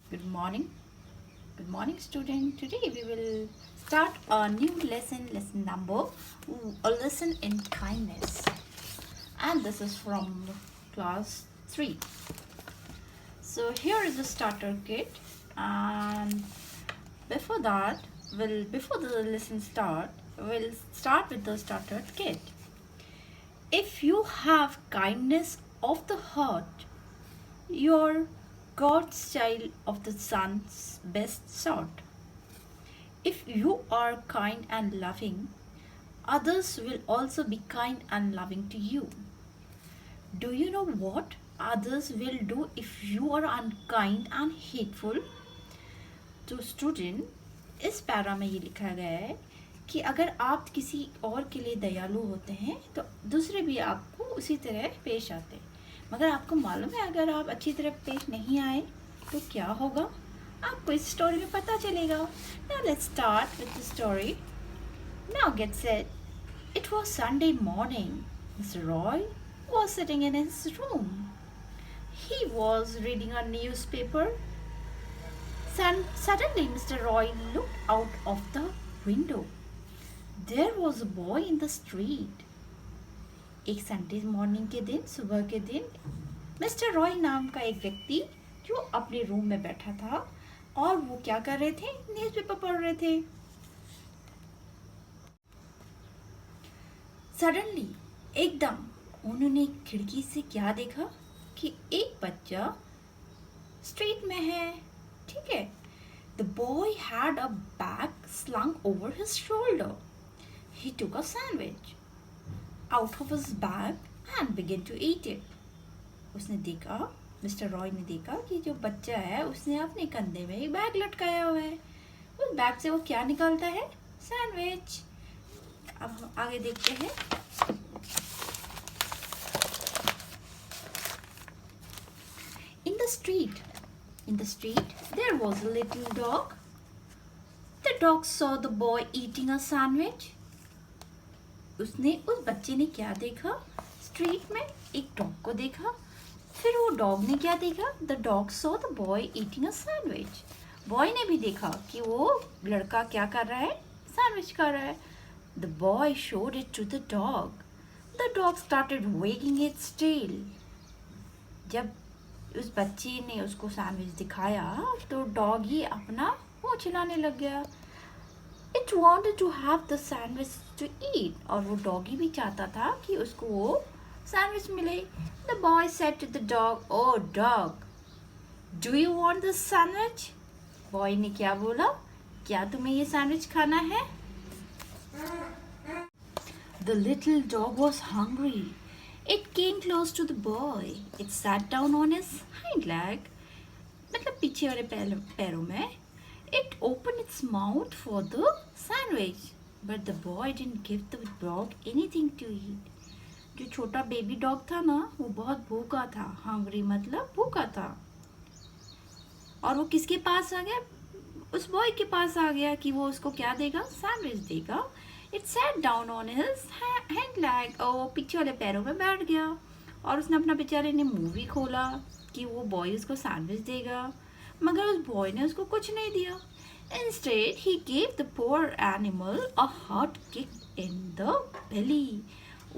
Good morning. Good morning, student. Today we will start a new lesson number, a lesson in kindness. And this is from class 3. So here is the starter kit, and before that, before the lesson we'll start with the starter kit. If you have kindness of the heart, you're God's child of the sun's best sort. If you are kind and loving, others will also be kind and loving to you. Do you know what others will do if you are unkind and hateful? तो student, इस para में ये लिखा गया है कि अगर आप किसी और के लिए दयालु होते हैं तो दूसरे भी आपको उसी तरह पेश आते हैं, मगर आपको मालूम है अगर आप अच्छी तरह पेश नहीं आए तो क्या होगा? आपको इस स्टोरी में पता चलेगा. Now let's start with the story. Now get set. It was Sunday morning. Mr. Roy was sitting in his room. He was reading a newspaper. Suddenly, Mr. Roy looked out of the window. There was a boy in the street. एक Sunday morning के दिन, सुबह के दिन, mister Roy नाम का एक व्यक्ति जो अपने रूम में बैठा था और वो क्या कर रहे थे? न्यूज़पेपर पढ़ रहे थे. सडनली, एकदम उन्होंने खिड़की से क्या देखा कि एक बच्चा स्ट्रीट में है. ठीक है. The boy had a bag slung over his shoulder. He took a sandwich out of his bag and began to eat it. उसने देखा, मिस्टर रॉय ने देखा कि जो बच्चा है उसने अपने कंधे में एक बैग लटकाया हुआ है. उस बैग से वो क्या निकालता है? सैंडविच. अब हम आगे देखते हैं. In the street, there was a little dog. The dog saw the boy eating a sandwich. उसने उस बच्चे ने क्या देखा? स्ट्रीट में एक डॉग को देखा. फिर वो डॉग ने क्या देखा? The dog saw the boy eating a sandwich. Boy ने भी देखा कि वो लड़का क्या कर रहा है? सैंडविच खा रहा है. The boy showed it to the dog. The dog started wagging its tail. जब उस बच्चे ने उसको सैंडविच दिखाया तो डॉग ही अपना मुंह चिल्लाने लग गया. It wanted to have the sandwich to eat. और वो डॉगी भी चाहता था कि उसको वो सैंडविच मिले. The boy said to the dog, "Oh dog, do you want this sandwich?" Boy ने क्या बोला? क्या तुम्हें ये सैंडविच खाना है? The little dog was hungry. It came close to the boy. It sat down on his hind leg. मतलब पीछे वाले पैरों में. It opened its mouth for the sandwich. But the boy didn't give the dog anything to eat. जो छोटा baby dog था ना, वो बहुत भूखा था. हंग्री मतलब भूखा था. और वो किसके पास आ गया? उस बॉय के पास आ गया कि वो उसको क्या देगा? सैंडविच देगा. It sat down on his hind leg. और पीछे वाले पैरों में बैठ गया और उसने अपना बेचारे ने मुंह भी खोला कि वो बॉय उसको सैंडविच देगा, मगर उस बॉय ने उसको कुछ नहीं दिया. Instead, he gave the poor animal a hard kick in the belly.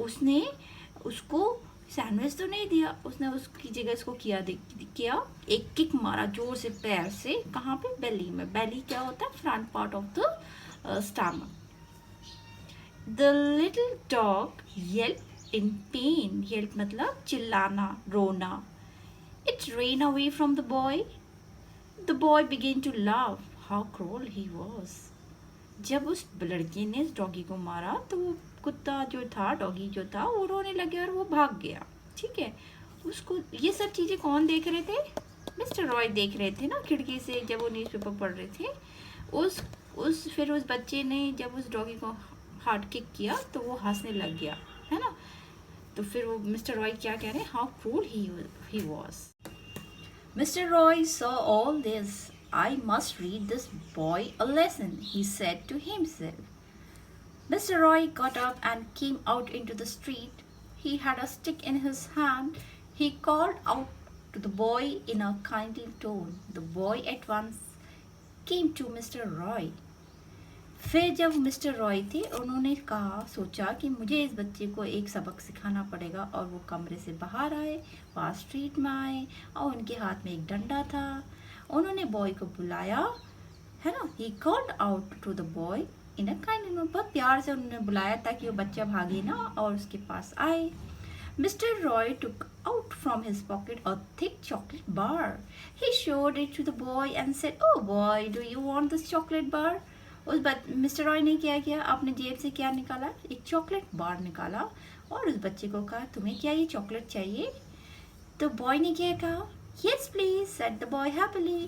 उसने उसको सैंडविच तो नहीं दिया, उसने उसकी जगह उसको किया एक किक मारा जोर से पैर से. कहाँ पे? बेली में. बेली क्या होता है? Front part of the stomach. The little dog yelped in pain. Yelp मतलब चिल्लाना, रोना. It ran away from the boy. The boy began to laugh. How cruel he was. जब उस लड़के ने इस डॉगी को मारा तो वो कुत्ता जो था, डॉगी जो था, वो रोने लगे और वो भाग गया. ठीक है. उसको ये सब चीज़ें कौन देख रहे थे? मिस्टर रॉय देख रहे थे ना खिड़की से जब वो न्यूज़पेपर पढ़ रहे थे. फिर उस बच्चे ने जब उस डॉगी को हार्ड किक किया तो वो हंसने लग गया, है ना. तो फिर वो मिस्टर रॉय क्या कह रहे हैं? How cruel he was. Mister Roy saw all this. I must read this boy a lesson, he said to himself. Mr. Roy got up and came out into the street. He had a stick in his hand. He called out to the boy in a kindly tone. The boy at once came to Mr. Roy. फिर जब mister Roy थे उन्होंने कहा सोचा कि मुझे इस बच्चे को एक सबक सिखाना पड़ेगा और वो कमरे से बाहर आए, वहाँ स्ट्रीट में आए और उनके हाथ में एक डंडा था। उन्होंने बॉय को बुलाया, है ना, he called out to the boy in a kind, बहुत प्यार से उन्होंने बुलाया ताकि वो बच्चा भागे ना और उसके पास आए। Mr. Roy took out from his pocket a thick chocolate bar. He showed it to the boy and said, "Oh boy, do you want this chocolate bar?" Mister Roy ने क्या किया, अपने जेब से क्या निकाला, एक चॉकलेट बार निकाला और उस बच्चे को कहा तुम्हें क्या ये चॉकलेट चाहिए। तो बॉय ने क्या कहा, yes please, said the boy happily.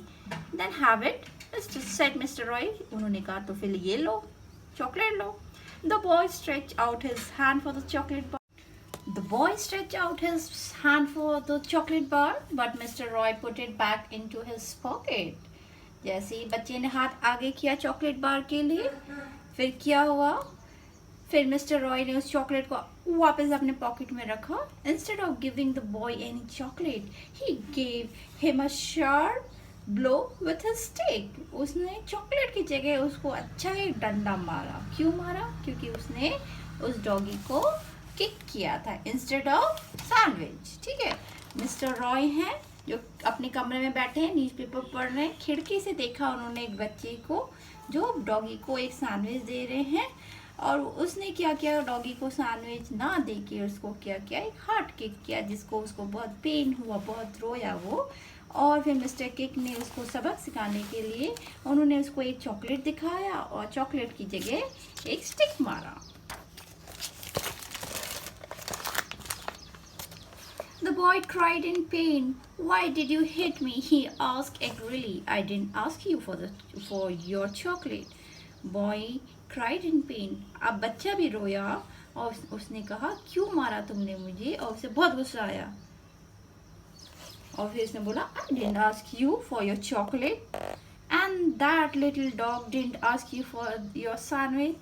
Then have it, said mister Roy. उन्होंने कहा तो फिर ये लो, चॉकलेट लो। The boy stretch out his hand for the chocolate bar. The boy stretched out his hand for the chocolate bar, but Mr. Roy put it back into his pocket. जैसे ही बच्चे ने हाथ आगे किया चॉकलेट बार के लिए, फिर क्या हुआ, फिर मिस्टर रॉय ने उस चॉकलेट को वापस अपने पॉकेट में रखा। Instead of giving the boy any chocolate, he gave him a sharp blow with his stick. उसने चॉकलेट की जगह उसको अच्छा ही डंडा मारा। क्यों मारा, क्योंकि उसने उस डॉगी को किक किया था इंस्टेड ऑफ सैंडविच। ठीक है, मिस्टर रॉय हैं जो अपने कमरे में बैठे हैं, न्यूज़पेपर पढ़ रहे हैं। खिड़की से देखा उन्होंने एक बच्चे को जो डॉगी को एक सैंडविच दे रहे हैं, और उसने क्या किया, डॉगी को सैंडविच ना दे के उसको क्या किया, एक हार्ट किक किया, जिसको उसको बहुत पेन हुआ, बहुत रोया वो। और फिर मिस्टर किक ने उसको सबक सिखाने के लिए उन्होंने उसको एक चॉकलेट दिखाया और चॉकलेट की जगह एक स्टिक मारा। The boy cried in pain. Why did you hit me? He asked angrily. I didn't ask you for your chocolate. Boy cried in pain. अब बच्चा भी रोया और उसने कहा क्यों मारा तुमने मुझे, और उसे बहुत गुस्सा आया। और फिर उसने बोला I didn't ask you for your chocolate and that little dog didn't ask you for your sandwich.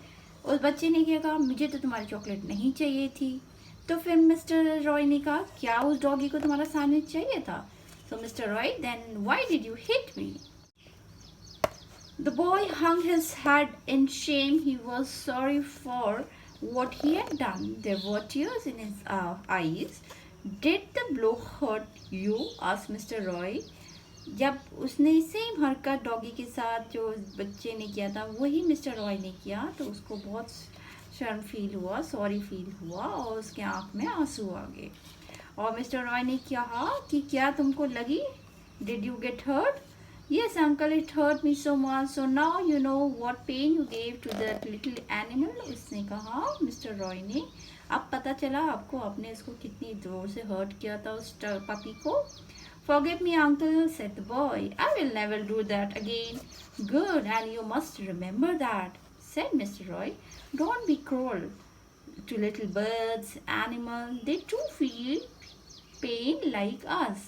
उस बच्चे ने क्या कहा, मुझे तो तुम्हारी चॉकलेट नहीं चाहिए थी। तो फिर मिस्टर रॉय ने कहा क्या उस डॉगी को तुम्हारा सैंडविच चाहिए था। So mister Roy, then why did you hit me. The boy hung his head in shame. He was sorry for what he had done. There were tears in his eyes. Did the blow hurt you? asked Mr. Roy. जब उसने same हरकत doggy के साथ जो बच्चे ने किया था वही मिस्टर रॉय ने किया, तो उसको बहुत शर्म फील हुआ, सॉरी फील हुआ और उसके आँख में आंसू आ गए। और मिस्टर रॉय ने कहा कि क्या तुमको लगी, did you get hurt. Yes uncle, it hurt me so much, so now you know what pain you gave to that little animal. उसने कहा मिस्टर रॉय ने, अब पता चला आपको आपने इसको कितनी जोर से हर्ट किया था उस पपी को। Forgive me, uncle, said the boy. I will never do that again. Good, and you must remember that, said Mr. Roy. Don't be cruel to little birds, animals. They too feel pain like us.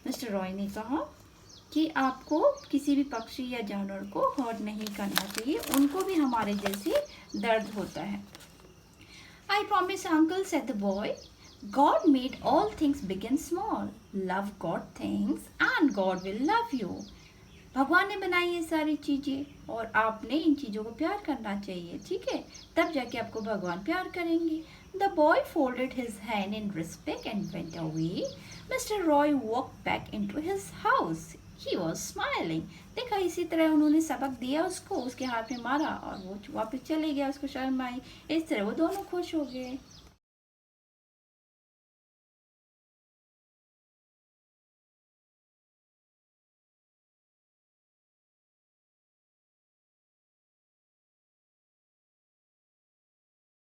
Mr. Roy ने कहा कि आपको किसी भी पक्षी या जानवर को हर्ट नहीं करना चाहिए, उनको भी हमारे जैसे दर्द होता है। I promise, uncle, said the boy. God made all things big and small. Love God things and God will love you. भगवान ने बनाई ये सारी चीज़ें और आपने इन चीज़ों को प्यार करना चाहिए, ठीक है, तब जाके आपको भगवान प्यार करेंगे। The boy folded his hand in respect and went away. Mr. Roy walked back into his house. He was smiling. देखा, इसी तरह उन्होंने सबक दिया उसको, उसके हाथ में मारा और वो वापस चले गया, उसको शर्म आई। इस तरह वो दोनों खुश हो गए।